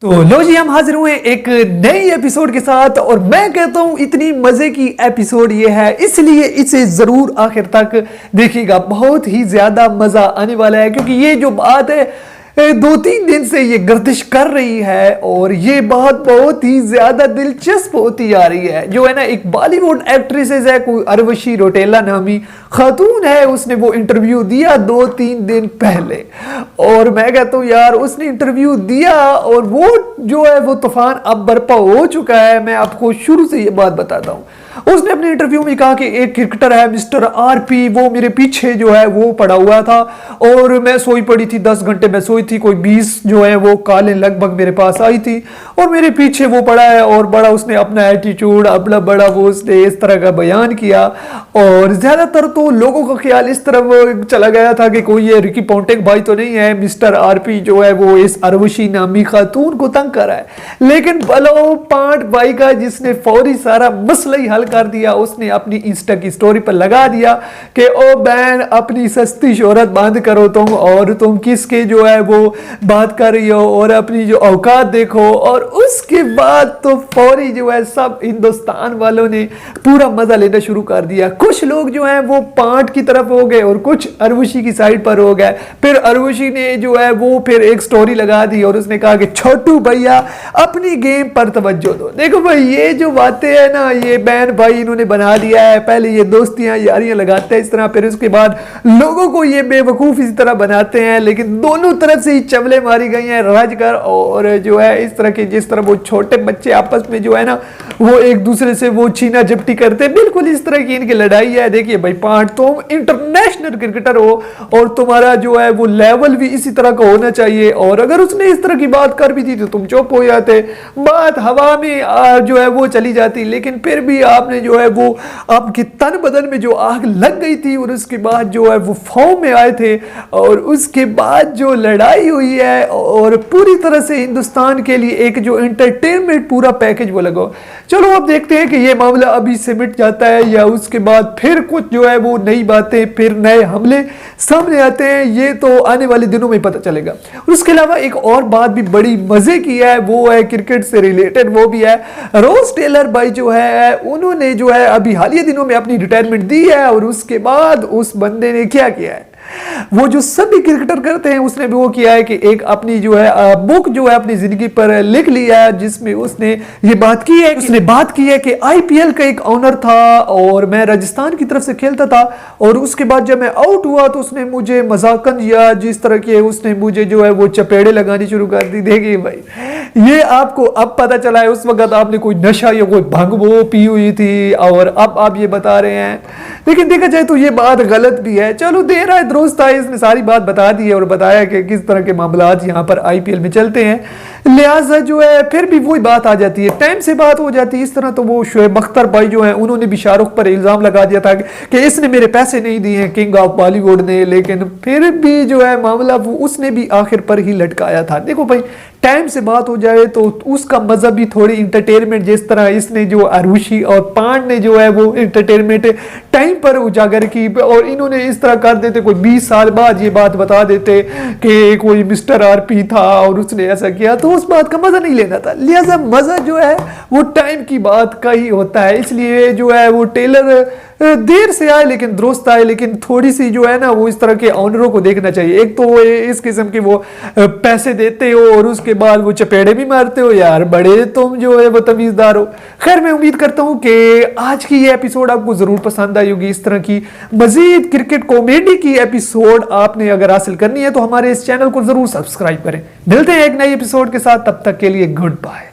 तो लो जी, हम हाजिर हुए एक नई एपिसोड के साथ और मैं कहता हूं इतनी मजे की एपिसोड ये है इसलिए इसे जरूर आखिर तक देखिएगा। बहुत ही ज्यादा मजा आने वाला है क्योंकि ये जो बात है 2-3 दिन से ये गर्दिश कर रही है और ये बात बहुत ही ज्यादा दिलचस्प होती आ रही है। जो है ना, एक बॉलीवुड एक्ट्रेसेस है, कोई उर्वशी रौटेला नामी खातून है, उसने वो इंटरव्यू दिया 2-3 दिन पहले और मैं कहता हूँ यार उसने इंटरव्यू दिया और वो जो है वो तूफान अब बर्पा हो चुका है। मैं आपको शुरू से ये बात बताता हूँ। उसने अपने इंटरव्यू में कहा कि एक क्रिकेटर है मिस्टर आरपी, वो मेरे पीछे जो है वो पड़ा हुआ था और मैं सोई पड़ी थी, 10 घंटे मैं सोई थी, कोई 20 जो है वो कालें लगभग मेरे पास आई थी और मेरे पीछे वो पड़ा है और बड़ा उसने अपना एटीट्यूड अपना बड़ा वो उसने इस तरह का बयान किया और ज्यादातर तो लोगों का ख्याल इस तरफ चला गया था कि कोई ये रिकी पॉन्टिंग भाई तो नहीं है, मिस्टर आरपी जो है वो इस उर्वशी नामी खातून को तंग कर रहा है। लेकिन बलो पांट भाई का जिसने फौरी सारा मसला ही हल कर दिया, उसने अपनी इंस्टा की स्टोरी पर लगा दिया कि ओ बहन अपनी सस्ती शोहरत बंद करो तुम और तुम किसके जो है वो बात कर रही हो और अपनी जो औकात देखो। और उसके बाद तो फौरी जो है सब हिंदुस्तान वालों ने पूरा मजा लेना शुरू कर दिया। कुछ लोग जो है वो पांट की तरफ हो गए और कुछ उर्वशी की साइड पर हो गए। फिर उर्वशी ने जो है वो फिर एक स्टोरी लगा दी और उसने कहा कि छोटू भैया अपनी गेम पर तवज्जो दो। देखो भाई ये जो बातें है ना, ये बहन भाई इन्होंने बना दिया है। पहले ये दोस्तियां यारियां लगाते हैं इस तरह, फिर उसके बाद लोगों को ये बेवकूफ इस तरह बनाते हैं। लेकिन दोनों तरफ से ही चमले मारी गई हैं राजकर और जो है इस तरह के, जिस तरह वो छोटे बच्चे आपस में जो है ना वो एक दूसरे से वो छीना झपटी करते हैं, बिल्कुल इस तरह की इनकी लड़ाई है। देखिए भाई पांट, तुम इंटरनेशनल क्रिकेटर हो और तुम्हारा जो है वो लेवल भी इसी तरह का होना चाहिए और अगर उसने इस तरह की बात कर भी थी तो तुम चुप हो जाते, बात हवा में जो है वो चली जाती। लेकिन फिर भी आपने जो है वो आपके तन बदन में जो आग लग गई थी और उसके बाद जो है वो फॉर्म में आए थे और उसके बाद जो लड़ाई हुई है और पूरी तरह से हिंदुस्तान के लिए एक जो एंटरटेनमेंट पूरा पैकेज वो लगा। चलो अब देखते हैं कि ये मामला अभी से मिट जाता है या उसके बाद फिर कुछ जो है वो नई बातें फिर नए हमले सामने आते हैं, ये तो आने वाले दिनों में पता चलेगा। और उसके अलावा एक और बात भी बड़ी मजे की है, वो है क्रिकेट से रिलेटेड, वो भी है रोज टेलर भाई जो है उन्होंने जो है अभी हालिया दिनों में अपनी रिटायरमेंट दी है और उसके बाद उस बंदे ने क्या किया है, वो जो सभी क्रिकेटर करते हैं उसने भी वो किया है कि एक अपनी जो है बुक जो है अपनी जिंदगी पर लिख लिया है जिसमें उसने ये बात की है, उसने बात की है कि आईपीएल का एक ऑनर था और मैं राजस्थान की तरफ से खेलता था और उसके बाद जब मैं आउट हुआ तो उसने मुझे मजाकन या जिस तरह के उसने मुझे जो है वो चपेड़े लगानी शुरू कर दी। देखिए भाई ये आपको अब पता चला है, उस वक्त आपने कोई नशा या कोई भंग वो पी हुई थी और अब आप ये बता रहे हैं। लेकिन देखा जाए तो ये बात गलत भी है। चलो देर आए दुरुस्त आए, इसने सारी बात बता दी है और बताया कि किस तरह के मामलात यहाँ पर आईपीएल में चलते हैं, लिहाजा जो है फिर भी वही बात आ जाती है, टाइम से बात हो जाती है। इस तरह तो वो शोएब अख्तर भाई जो है उन्होंने भी शाहरुख पर इल्जाम लगा दिया था कि इसने मेरे पैसे नहीं दिए हैं किंग ऑफ बॉलीवुड ने, लेकिन फिर भी जो है मामला वो उसने भी आखिर पर ही लटकाया था। देखो भाई टाइम से बात हो जाए तो उसका मजहब भी थोड़ी इंटरटेनमेंट, जिस तरह इसने जो उर्वशी और पांड ने जो है वो इंटरटेनमेंट टाइम पर उजागर की और इन्होंने इस तरह कर देते कोई 20 साल बाद ये बात बता देते कि कोई मिस्टर आरपी था और उसने ऐसा किया, तो उस बात का मजा नहीं लेना था। लिहाजा मजा जो है वो टाइम की बात का ही होता है। इसलिए जो है वो टेलर देर से आए लेकिन दुरुस्त आए, लेकिन थोड़ी सी जो है ना वो इस तरह के ऑनरों को देखना चाहिए। एक तो इस किस्म के वो पैसे देते हो और उसके बाद वो चपेड़े भी मारते हो, यार बड़े तुम जो है वो तमीजदार हो। खैर मैं उम्मीद करता हूं कि आज की ये एपिसोड आपको जरूर पसंद आई होगी। इस तरह की मजीद क्रिकेट कॉमेडी की एपिसोड आपने अगर हासिल करनी है तो हमारे इस चैनल को जरूर सब्सक्राइब करें। मिलते हैं एक नई एपिसोड के साथ, तब तक के लिए गुड बाय।